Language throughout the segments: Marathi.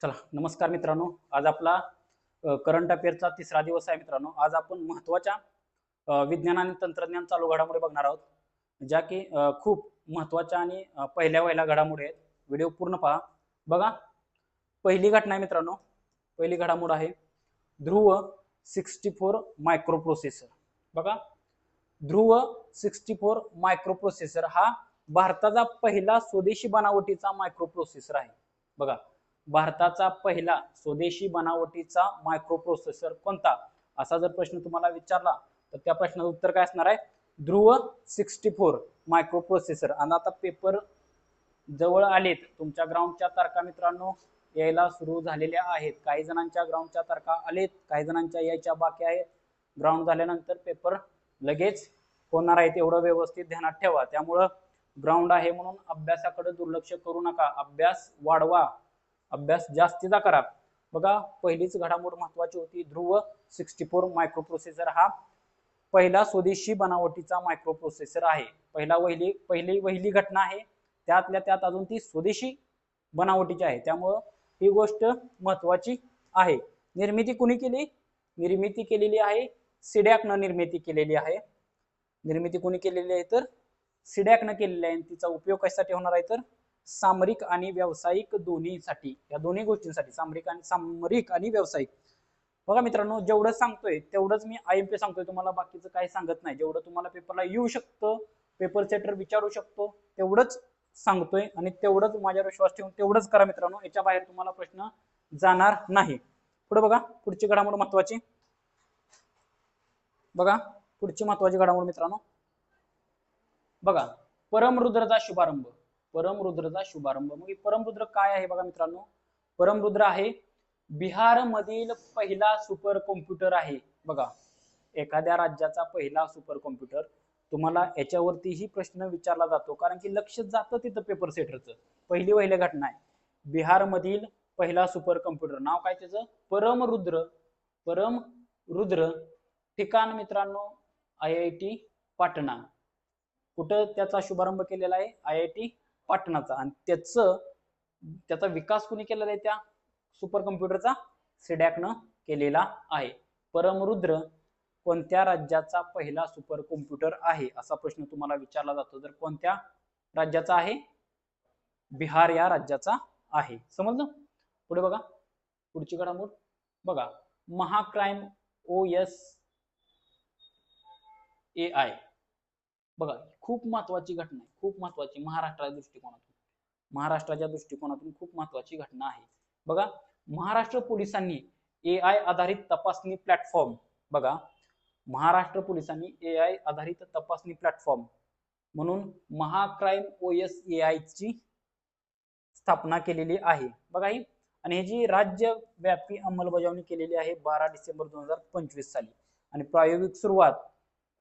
चला नमस्कार मित्रांनो, आज आपला करंट अफेअरचा तिसरा दिवस आहे मित्रांनो. आज आपण महत्त्वाच्या विज्ञान आणि तंत्रज्ञान चालू घडामोडी बघणार आहोत, ज्या की खूप महत्त्वाच्या आणि पहिल्या घडामोडी आहेत. व्हिडिओ पूर्ण पहा. बघा, पहिली घटना आहे मित्रांनो. पहिली घडामोड आहे ध्रुव 64 मायक्रो प्रोसेसर. बघा, ध्रुव 64 मायक्रो प्रोसेसर हा भारताचा पहिला स्वदेशी बनावटीचा मायक्रो प्रोसेसर आहे. बघा, भारताचा पहिला स्वदेशी बनावटीचा मायक्रो प्रोसेसर कोणता, असा जर प्रश्न तुम्हाला विचारला तर त्या प्रश्नाचं उत्तर काय असणार आहे? ध्रुव 64 मायक्रो प्रोसेसर. आणि आता पेपर जवळ आलेत. तुमच्या ग्राउंडच्या तारखा मित्रांनो यायला सुरू झालेल्या आहेत. काही जणांच्या ग्राउंडच्या तारखा आलेत, काही जणांच्या यायच्या बाकी आहेत. ग्राउंड झाल्यानंतर पेपर लगेच होणार आहेत, एवढं व्यवस्थित ध्यानात ठेवा. त्यामुळं ग्राउंड आहे म्हणून अभ्यासाकडे दुर्लक्ष करू नका. अभ्यास वाढवा, अभ्यास जास्तीचा करा. बघा, पहिलीच घडामोड महत्वाची होती. ध्रुव 64 मायक्रो प्रोसेसर हा पहिला स्वदेशी बनावटीचा मायक्रो प्रोसेसर आहे. पहिली घटना आहे, त्यातल्या त्यात अजून ती स्वदेशी बनावटीची आहे. त्यामुळं ही गोष्ट महत्वाची आहे. निर्मिती कुणी केली? निर्मिती केलेली आहे सिडॅकनं निर्मिती केलेली आहे. निर्मिती कुणी केलेली आहे? तर सिडॅकनं केलेली आहे. तिचा उपयोग कशासाठी होणार आहे? तर सामरिक आणि व्यावसायिक दोन्हीसाठी, या दोन्ही गोष्टींसाठी, सामरिक आणि व्यावसायिक. बघा मित्रांनो, जेवढं सांगतोय तेवढंच मी आयएमपी सांगतोय तुम्हाला, बाकीचं काही सांगत नाही. जेवढं तुम्हाला पेपरला येऊ शकतं, पेपर सेटर विचारू शकतो, तेवढंच सांगतोय आणि तेवढंच माझ्यावर विश्वास ठेवून तेवढंच करा मित्रांनो. याच्या बाहेर तुम्हाला प्रश्न जाणार नाही. पुढे बघा, पुढची घडामोड महत्वाची. बघा, पुढची महत्वाची घडामोड मित्रांनो. बघा, परमरुद्रचा शुभारंभ. परमरुद्रचा शुभारंभ. मग परमरुद्र काय आहे? बघा मित्रांनो, परमरुद्र आहे बिहार मधील पहिला सुपर कॉम्प्युटर आहे. बघा, एखाद्या राज्याचा पहिला सुपर कॉम्प्युटर. तुम्हाला याच्यावरतीही प्रश्न विचारला जातो, कारण की लक्ष जातं तिथं पेपर सेटरचं. पहिली घटना आहे बिहार मधील पहिला सुपर कॉम्प्युटर. नाव काय त्याचं? परमरुद्र. परमरुद्र. ठिकाण मित्रांनो IIT पाटणा. कुठं त्याचा शुभारंभ केलेला आहे? IIT पाटणाचा. आणि त्याचा विकास कुणी केलेला आहे? त्या सुपर कॉम्प्युटरचा सिडॅकनं केलेला आहे. परमरुद्र कोणत्या राज्याचा पहिला सुपर कॉम्प्युटर आहे, असा प्रश्न तुम्हाला विचारला जातो. तर कोणत्या राज्याचा आहे? बिहार या राज्याचा आहे. समजलं? पुढे बघा, पुढची घडामोड. बघा, महाक्राईम OS AI. बघा, खूप महत्वाची घटना आहे, खूप महत्वाची. महाराष्ट्राच्या दृष्टिकोनातून खूप महत्वाची घटना आहे. बघा, महाराष्ट्र पोलिसांनी AI आधारित तपासणी प्लॅटफॉर्म. बघा, महाराष्ट्र पोलिसांनी AI आधारित तपासणी प्लॅटफॉर्म म्हणून महाक्राईम OS AI ची स्थापना केलेली आहे. बघा ही, आणि ह्याची राज्यव्यापी अंमलबजावणी केलेली आहे 12 डिसेंबर 2025 साली. आणि प्रायोगिक सुरुवात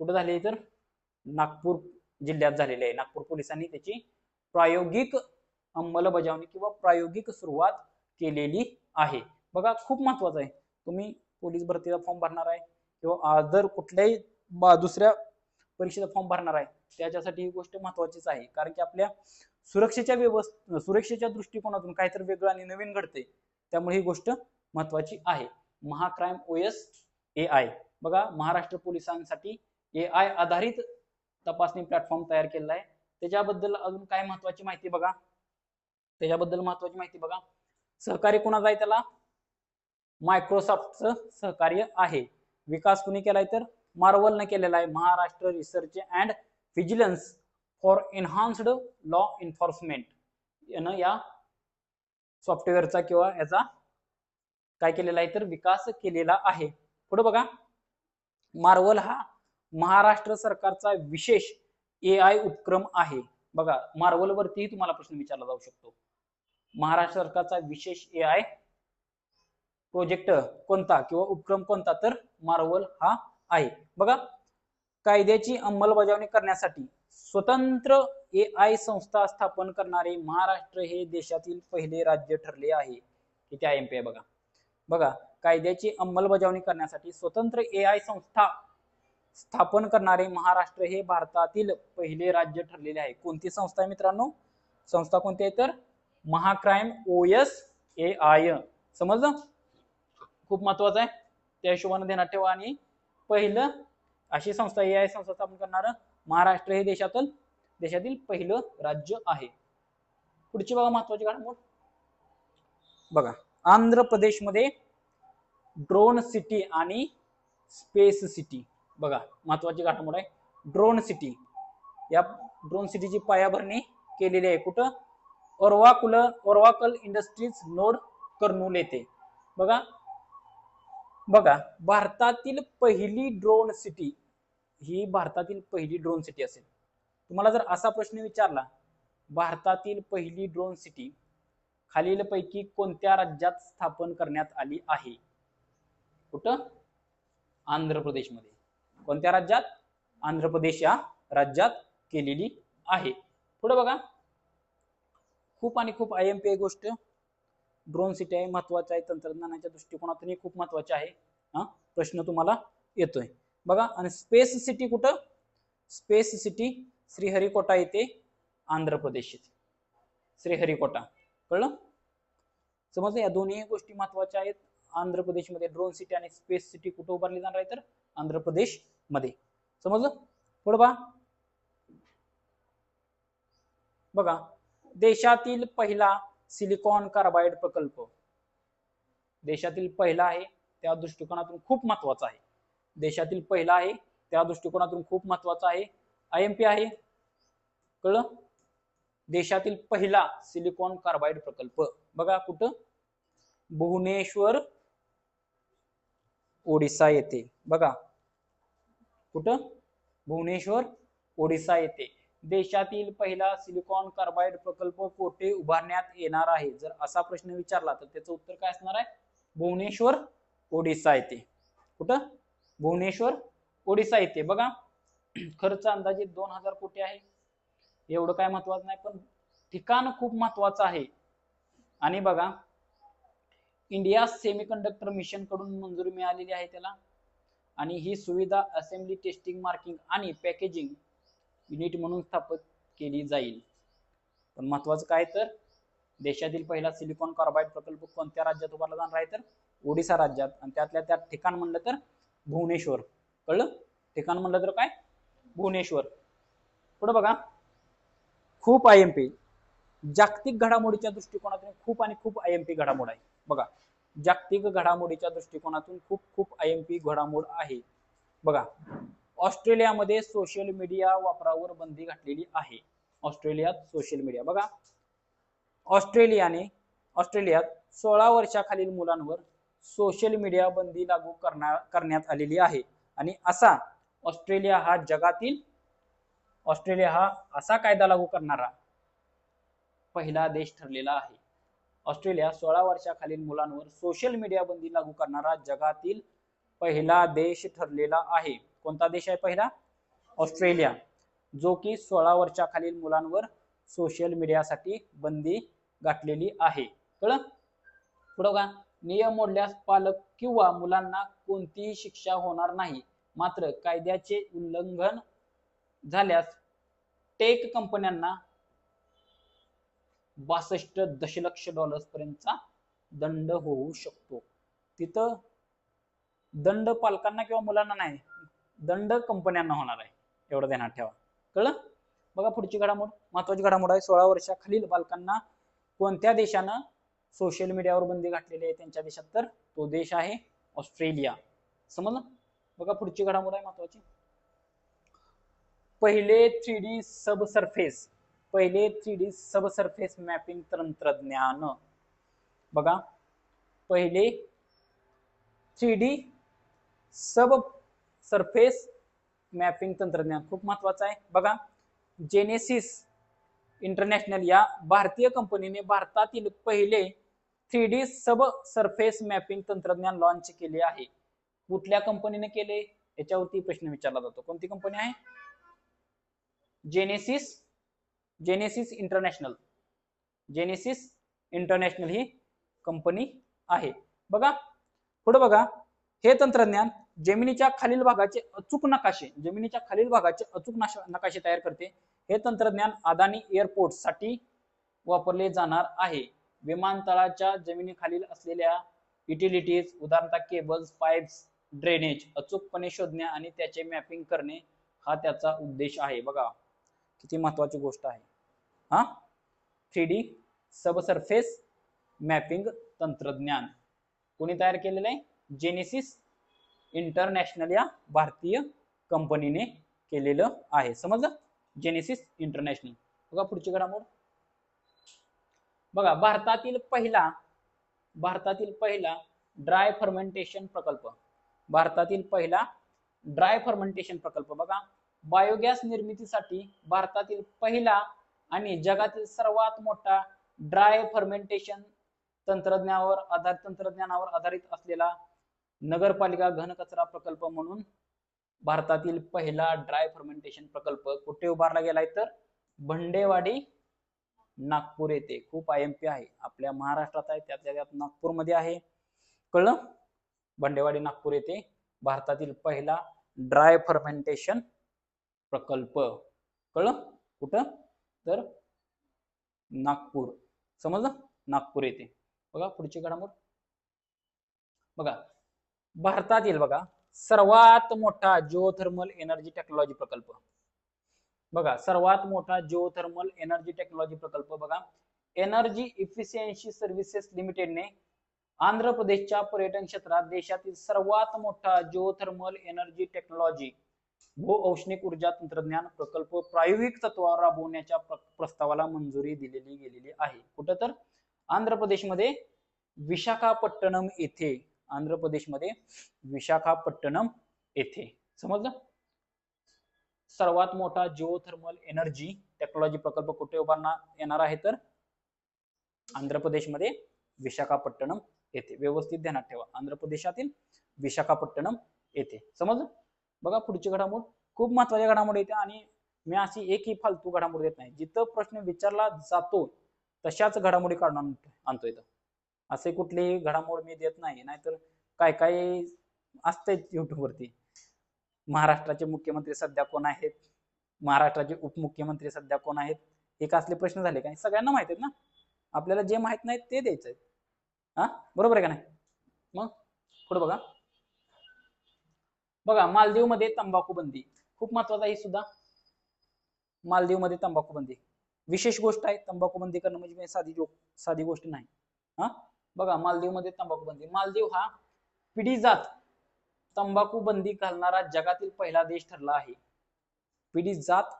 कुठे झाली? तर नागपूर जिल्ह्यात झालेली आहे. नागपूर पोलिसांनी त्याची प्रायोगिक अंमलबजावणी किंवा प्रायोगिक सुरुवात केलेली आहे. बघा, खूप महत्वाचं आहे. तुम्ही पोलीस भरतीचा फॉर्म भरणार आहे किंवा अदर कुठल्याही दुसऱ्या परीक्षेचा फॉर्म भरणार आहे, त्याच्यासाठी ही गोष्ट महत्वाचीच आहे. कारण की आपल्या सुरक्षेच्या दृष्टिकोनातून काहीतरी वेगळं आणि नवीन घडते, त्यामुळे ही गोष्ट महत्वाची आहे. महाक्राईम OS AI. बघा, महाराष्ट्र पोलिसांसाठी AI आधारित तपासणी प्लॅटफॉर्म तयार केलेला आहे. त्याच्याबद्दल अजून काय महत्वाची माहिती बघा. सहकार्य कोणाचं आहे? त्याला मायक्रोसॉफ्टचं सहकार्य आहे. विकास कुणी केलाय? तर मार्वलने केलेला आहे. Maharashtra research and vigilance for enhanced law enforcement यानं या सॉफ्टवेअरचा किंवा याचा काय केलेला आहे? तर विकास केलेला आहे. पुढे बघा, मार्वल हा महाराष्ट्र सरकारचा विशेष AI उपक्रम आहे. बघा, मार्वल वरतीही तुम्हाला प्रश्न विचारला जाऊ शकतो. महाराष्ट्र सरकारचा विशेष AI प्रोजेक्ट कोणता किंवा उपक्रम कोणता? तर मार्वल हा आहे. बघा, कायद्याची अंमलबजावणी करण्यासाठी स्वतंत्र AI संस्था स्थापन करणारे महाराष्ट्र हे देशातील पहिले राज्य ठरले आहे. किती IMP आहे बघा. बघा, कायद्याची अंमलबजावणी करण्यासाठी स्वतंत्र AI संस्था स्थापन करणारे महाराष्ट्र हे भारतातील पहिले राज्य ठरलेले आहे. कोणती संस्था आहे मित्रांनो? संस्था कोणती आहे? तर महाक्राईम OS AI. समजलं? खूप महत्वाचं आहे, त्या हिशोबाने ध्यानात ठेवा. आणि पहिलं अशी संस्था AI संस्था स्थापन करणार महाराष्ट्र हे देशातील पहिलं राज्य आहे. पुढची बघा महत्वाची घडामोड बघा, आंध्र प्रदेशमध्ये ड्रोन सिटी आणि स्पेस सिटी बघा महत्वाची घडामोड आहे. ड्रोन सिटी, या ड्रोन सिटीची पायाभरणी केलेली आहे कुठं? ओरवाकल इंडस्ट्रीज नोड कर्नूल येथे. बघा बघा भारतातील पहिली ड्रोन सिटी, ही भारतातील पहिली ड्रोन सिटी असेल. तुम्हाला जर असा प्रश्न विचारला, भारतातील पहिली ड्रोन सिटी खालीलपैकी कोणत्या राज्यात स्थापन करण्यात आली आहे? कुठं? आंध्र प्रदेशमध्ये. कोणत्या राज्यात? आंध्र प्रदेश या राज्यात केलेली आहे. पुढे बघा, खूप आणि खूप IMP गोष्ट ड्रोन सिटी आहे, महत्वाचं आहे, तंत्रज्ञानाच्या दृष्टिकोनातूनही खूप महत्वाचे आहे. प्रश्न तुम्हाला येतोय बघा. आणि स्पेस सिटी कुठं? स्पेस सिटी श्रीहरिकोटा येथे, आंध्र प्रदेश. श्रीहरिकोटा, कळलं? समजलं? या दोन्ही गोष्टी महत्वाच्या आहेत. आंध्र प्रदेशमध्ये ड्रोन सिटी आणि स्पेस सिटी कुठं उभारली जाणार आहे? तर आंध्र प्रदेश मध्ये. समजलं? पुढे बघा, देशातील पहिला सिलिकॉन कार्बाइड प्रकल्प, देशातील पहिला आहे त्या दृष्टिकोनातून खूप महत्वाचा आहे. देशातील पहिला आहे त्या दृष्टिकोनातून खूप महत्वाचा आहे. IMP आहे, कळलं? देशातील पहिला सिलिकॉन कार्बाइड प्रकल्प बघा कुठं? भुवनेश्वर, ओडिसा येथे. बघा कुठं? भुवनेश्वर, ओडिसा येथे. देशातील पहिला सिलिकॉन कार्बाइड प्रकल्प कोठे उभारण्यात येणार आहे? जर असा प्रश्न विचारला तर त्याचं उत्तर काय असणार आहे? भुवनेश्वर, ओडिसा येथे. कुठं? भुवनेश्वर, ओडिसा येथे. बघा खर्च अंदाजे 2000 कोटी आहे. एवढं काय महत्वाचं नाही, पण ठिकाण खूप महत्वाचं आहे. आणि बघा, इंडिया सेमीकंडक्टर मिशन कडून मंजुरी मिळालेली आहे त्याला. आणि ही सुविधा असेंब्ली, टेस्टिंग, मार्किंग आणि पॅकेजिंग युनिट म्हणून स्थापित केली जाईल. पण महत्वाचं काय तर, देशातील पहिला सिलिकॉन कार्बाइड प्रकल्प कोणत्या राज्यात उभारला जाणार आहे? तर ओडिसा राज्यात. आणि त्यातल्या त्यात ठिकाण म्हणलं तर भुवनेश्वर. कळलं? ठिकाण म्हणलं तर काय? भुवनेश्वर. पुढे बघा, खूप IMP जागतिक घडामोडीच्या दृष्टिकोनातून खूप आणि खूप IMP घडामोड आहे. बघा, जागतिक घडामोडीच्या दृष्टिकोनातून खूप IMP घडामोड आहे. बघा, ऑस्ट्रेलियामध्ये सोशल मीडिया वापरावर बंदी घातलेली आहे. ऑस्ट्रेलियात सोशल मीडिया. बघा, ऑस्ट्रेलियात 16 वर्षाखालील मुलांवर सोशल मीडिया बंदी लागू करण्यात आलेली आहे. आणि असा ऑस्ट्रेलिया हा असा कायदा लागू करणारा पहिला देश ठरलेला आहे. ऑस्ट्रेलिया 16 वर्षाखालील मुलांवर सोशल मीडिया बंदी लागू करणारा जगातील पहिला देश ठरलेला आहे. कोणता देश आहे पहिला? ऑस्ट्रेलिया, जो की 16 वर्षाखालील मुलांवर सोशल मीडियासाठी बंदी घातलेली आहे. कळलं? पुढे बघा, नियम मोडल्यास पालक किंवा मुलांना कोणतीही शिक्षा होणार नाही, मात्र कायद्याचे उल्लंघन झाल्यास टेक कंपन्यांना 62 दशलक्ष डॉलर्स पर्यंतचा दंड होऊ शकतो. तिथं दंड पालकांना किंवा मुलांना नाही, दंड कंपन्यांना होणार आहे. एवढं ध्यानात ठेवा. कळलं? बघा पुढची घडामोड, महत्वाची घडामोड आहे. 16 वर्षाखालील बालकांना कोणत्या देशानं सोशल मीडियावर बंदी घातलेली आहे? त्यांच्या देशात, तर तो देश आहे ऑस्ट्रेलिया. समजलं? बघा पुढची घडामोड आहे महत्वाची. पहिले 3D सबसर्फेस मॅपिंग तंत्रज्ञान. बघा, पहिले 3D सबसर्फेस मॅपिंग तंत्रज्ञान खूप महत्वाचं आहे. बघा, जेनेसिस इंटरनॅशनल या भारतीय कंपनीने भारतातील पहिले 3D सबसर्फेस मॅपिंग तंत्रज्ञान लॉन्च केले आहे. कुठल्या कंपनीने केले याच्यावरती प्रश्न विचारला जातो. कोणती कंपनी आहे? जेनेसिस इंटरनॅशनल ही कंपनी आहे. बघा पुढे बघा, हे तंत्रज्ञान जमिनीच्या खालील भागाचे अचूक नकाशे तयार करते. हे तंत्रज्ञान अदानी एअरपोर्ट साठी वापरले जाणार आहे. विमानतळाच्या जमिनीखालील असलेल्या युटिलिटीज उदाहरणार्थ केबल्स, पाईप्स, ड्रेनेज अचूकपणे शोधणे आणि त्याचे मॅपिंग करणे हा त्याचा उद्देश आहे. बघा किती महत्वाची गोष्ट आहे. हा 3D सबसर्फेस मॅपिंग तंत्रज्ञान कोणी तयार केलेलं आहे? जेनेसिस इंटरनॅशनल या भारतीय कंपनीने केलेलं आहे. समजलं? Genesis international. बघा पुढची घडामोड. बघा भारतातील पहिला ड्राय फर्मेंटेशन प्रकल्प. भारतातील पहिला ड्राय फर्मेंटेशन प्रकल्प. बघा बायोगॅस निर्मितीसाठी भारतातील पहिला आणि जगातील सर्वात मोठा ड्राय फर्मेंटेशन तंत्रज्ञानावर आधारित असलेला नगरपालिका घनकचरा प्रकल्प म्हणून भारतातील पहिला ड्राय फर्मेंटेशन प्रकल्प कुठे उभारला गेलाय? तर भंडेवाडी, नागपूर येथे. खूप IMP आहे, आपल्या महाराष्ट्रात आहे, त्यातल्या त्यात नागपूरमध्ये आहे. कळलं? भंडेवाडी, नागपूर येथे भारतातील पहिला ड्राय फर्मेंटेशन प्रकल्प. कळलं? कुठं? तर नागपूर. समजलं? नागपूर येथे. बघा पुढची घडामोड. बघा भारतातील सर्वात मोठा जिओथर्मल एनर्जी टेक्नॉलॉजी प्रकल्प. बघा सर्वात मोठा जिओथर्मल एनर्जी टेक्नॉलॉजी प्रकल्प. बघा एनर्जी इफिशियन्सी सर्व्हिसेस लिमिटेडने आंध्र प्रदेशच्या पर्यटन क्षेत्रात देशातील सर्वात मोठा जिओथर्मल एनर्जी टेक्नॉलॉजी भूऔष्णिक ऊर्जा तंत्रज्ञान प्रकल्प प्रायोगिक तत्वावर राबवण्याच्या प्रस्तावाला मंजुरी दिलेली गेलेली आहे. कुठं? तर आंध्र प्रदेशमध्ये विशाखापट्टणम येथे. आंध्र प्रदेशमध्ये विशाखापट्टणम येथे. समजलं? सर्वात मोठा जिओथर्मल एनर्जी टेक्नॉलॉजी प्रकल्प कुठे उभारण्यात येणार आहे? तर आंध्र प्रदेशमध्ये विशाखापट्टणम येथे. व्यवस्थित ध्यानात ठेवा, आंध्र प्रदेशातील विशाखापट्टणम येथे. समजलं? बघा पुढची घडामोड. खूप महत्वाची घडामोड येते आणि मी अशी एकही फालतू घडामोड देत नाही. जिथं प्रश्न विचारला जातो तशाच घडामोडी काढून आणतो इथं. असे कुठलीही घडामोड मी देत नाही. नाहीतर काय काय असते युट्यूबवरती. महाराष्ट्राचे मुख्यमंत्री सध्या कोण आहेत, महाराष्ट्राचे उपमुख्यमंत्री सध्या कोण आहेत, हे असले प्रश्न झाले काय? सगळ्यांना माहित आहेत ना. आपल्याला जे माहित नाही ते द्यायचंय. हा बरोबर आहे का नाही? मग पुढे बघा. बघा मालदीव मध्ये तंबाखू बंदी. खूप महत्वाचा आहे सुद्धा. मालदीव मध्ये तंबाखू बंदी विशेष गोष्ट आहे. तंबाखू बंदी करणं म्हणजे साधी गोष्ट नाही. हा बघा मालदीव मध्ये तंबाखू बंदी. मालदीव हा पिढीजात तंबाखू बंदी घालणारा जगातील पहिला देश ठरला आहे. पिढीजात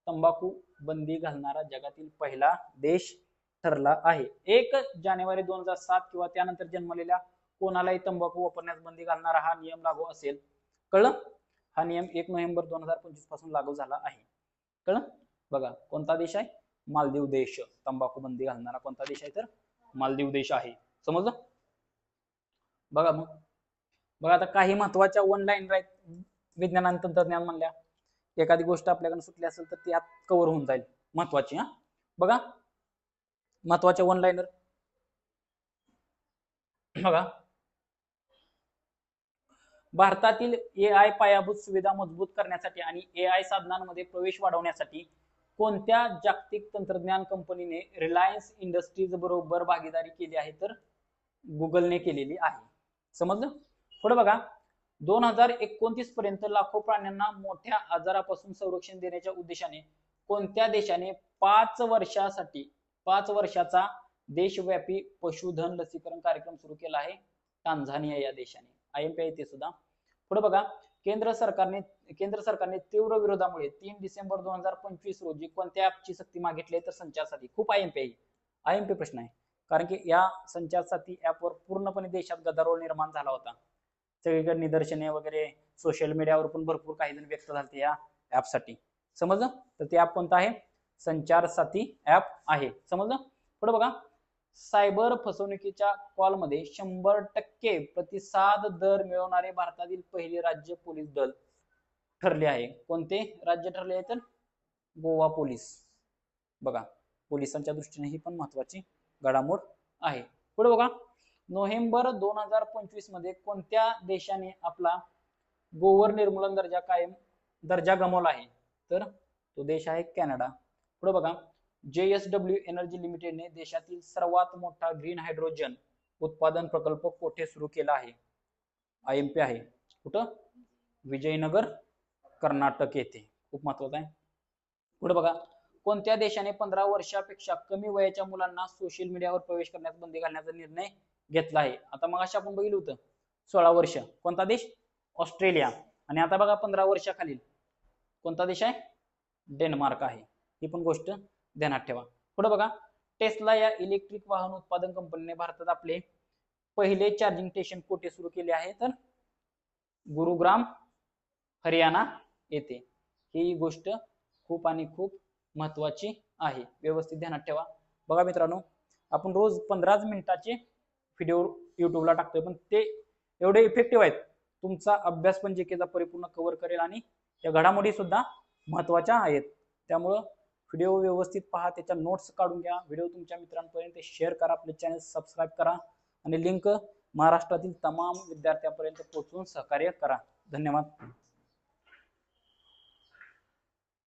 तंबाखू बंदी घालणारा जगातील पहिला देश ठरला आहे. 1 जानेवारी 2007 किंवा त्यानंतर जन्मलेल्या कोणालाही तंबाखू वापरण्यास बंदी घालणारा हा नियम लागू असेल. कळलं? हा नियम 1 नोव्हेंबर 2025 पासून लागू झाला आहे. कळलं? बघा कोणता देश आहे? मालदीव देश. तंबाखू बंदी घालणारा कोणता देश आहे? तर मालदीव देश आहे. समजलं? बघा मग बघा आता काही महत्वाच्या वन लाईन आहेत विज्ञान आणि तंत्रज्ञान म्हणल्या. एखादी गोष्ट आपल्याकडे सुटली असेल तर ती आत कव्हर होऊन जाईल. महत्वाची. हा बघा महत्वाच्या वन लाईनर. बघा भारतातील AI पायाभूत सुविधा मजबूत करण्यासाठी आणि AI साधनांमध्ये प्रवेश वाढवण्यासाठी कोणत्या जागतिक तंत्रज्ञान कंपनीने रिलायन्स इंडस्ट्रीज बरोबर भागीदारी केली आहे? तर गुगलने केलेली आहे. समजलं? पुढे बघा 2029 पर्यंत लाखो प्राण्यांना मोठ्या आजारापासून संरक्षण देण्याच्या उद्देशाने कोणत्या देशाने 5 वर्षाचा देशव्यापी पशुधन लसीकरण कार्यक्रम सुरू केला आहे? टांझानिया या देशाने. IMP आहे ते सुद्धा. पुढे बघा केंद्र सरकारने तीव्र विरोधामुळे 3 डिसेंबर 2025 रोजी कोणत्या ऍपची सक्ती मागितली? तर संचार साथी. खूप IMP प्रश्न आहे. कारण की या संचार साथी ऍपवर पूर्णपणे देशात गदारोळ निर्माण झाला होता. सगळीकडे निदर्शने वगैरे सोशल मीडियावर पण भरपूर काही जण व्यक्त झाले या ऍपसाठी. समजलं? तर ते ऍप कोणतं आहे? संचार साथी ऍप आहे. समजलं? पुढे बघा सायबर फसवणुकीच्या कॉलमध्ये 100% प्रतिसाद दर मिळवणारे भारतातील पहिले राज्य पोलीस दल ठरले आहे. कोणते राज्य ठरले आहे? तर गोवा पोलीस. बघा पोलिसांच्या दृष्टीने ही पण महत्वाची घडामोड आहे. पुढे बघा नोव्हेंबर 2025 मध्ये कोणत्या देशाने आपला गोवर निर्मूलन दर्जा गमावला आहे? तर तो देश आहे कॅनडा. पुढे बघा JSW एनर्जी लिमिटेडने देशातील सर्वात मोठा ग्रीन हायड्रोजन उत्पादन प्रकल्प कोठे सुरू केला आहे? IMP आहे कुठं? विजयनगर कर्नाटक येथे. खूप महत्वाचं आहे. पुढे बघा, कोणत्या देशाने 15 वर्षापेक्षा कमी वयाच्या मुलांना सोशल मीडियावर प्रवेश करण्यास बंदी घालण्याचा निर्णय घेतला आहे? आता मग अशा आपण बघितलं होतं 16 वर्ष. कोणता देश? ऑस्ट्रेलिया. आणि आता बघा 15 वर्षाखालील कोणता देश आहे? डेन्मार्क आहे. ही पण गोष्ट ध्यानात ठेवा. पुढे बघा, टेस्ला या इलेक्ट्रिक वाहन उत्पादन कंपनीने भारतात आपले पहिले चार्जिंग स्टेशन कोठे सुरू केले आहे? तर गुरुग्राम हरियाणा येथे. ही गोष्ट खूप आणि खूप महत्वाची आहे, व्यवस्थित ध्यानात ठेवा. बघा मित्रांनो, आपण रोज 15 मिनिटाचे व्हिडिओ युट्यूबला टाकतोय, पण ते एवढे इफेक्टिव्ह आहेत, तुमचा अभ्यास पण जीकेचा परिपूर्ण कव्हर करेल आणि त्या घडामोडी सुद्धा महत्वाच्या आहेत. त्यामुळं व्हिडिओ व्यवस्थित पहा, त्याच्या नोट्स काढून घ्या, व्हिडिओ तुमच्या मित्रांपर्यंत शेअर करा, आपले चॅनल सबस्क्राईब करा आणि लिंक महाराष्ट्रातील तमाम विद्यार्थ्यांपर्यंत पोहोचवून सहकार्य करा. धन्यवाद.